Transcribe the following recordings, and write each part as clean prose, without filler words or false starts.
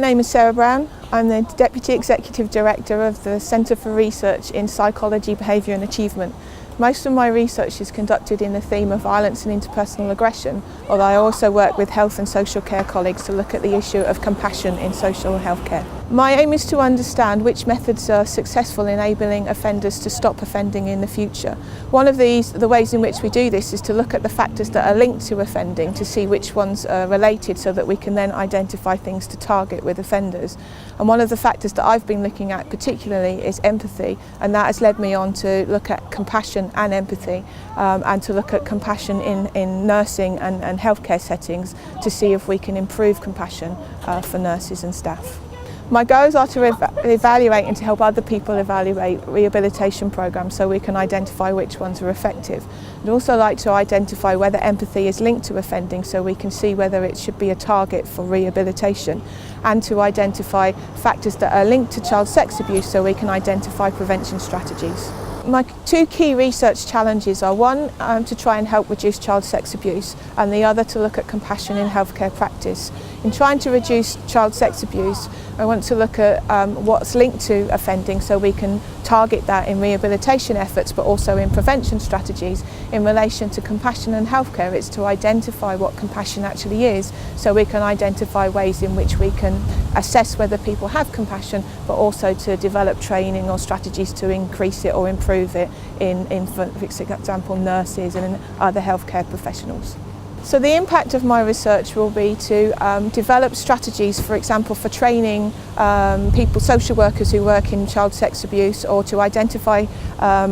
name is Sarah Brown. I'm the Deputy Executive Director of the Centre for Research in Psychology, Behaviour and Achievement. Most of my research is conducted in the theme of violence and interpersonal aggression, although I also work with health and social care colleagues to look at the issue of compassion in social health care. My aim is to understand which methods are successful in enabling offenders to stop offending in the future. One of the ways in which we do this is to look at the factors that are linked to offending to see which ones are related so that we can then identify things to target with offenders. And one of the factors that I've been looking at particularly is empathy, and that has led me on to look at compassion and empathy and to look at compassion in nursing and healthcare settings to see if we can improve compassion for nurses and staff. My goals are to evaluate and to help other people evaluate rehabilitation programmes so we can identify which ones are effective. I'd also like to identify whether empathy is linked to offending so we can see whether it should be a target for rehabilitation, and to identify factors that are linked to child sex abuse so we can identify prevention strategies. My two key research challenges are one, to try and help reduce child sex abuse, and the other to look at compassion in healthcare practice. In trying to reduce child sex abuse, I want to look at what's linked to offending so we can target that in rehabilitation efforts but also in prevention strategies. In relation to compassion and healthcare, it's to identify what compassion actually is so we can identify ways in which we can assess whether people have compassion, but also to develop training or strategies to increase it or improve it in for example, nurses and in other healthcare professionals. So the impact of my research will be to develop strategies, for example, for training social workers who work in child sex abuse, or to identify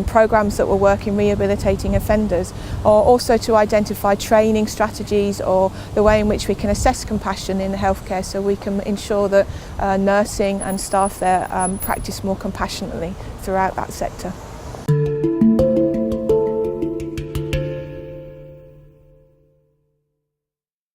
programmes that will work in rehabilitating offenders, or also to identify training strategies or the way in which we can assess compassion in healthcare so we can ensure that nursing and staff there practice more compassionately throughout that sector.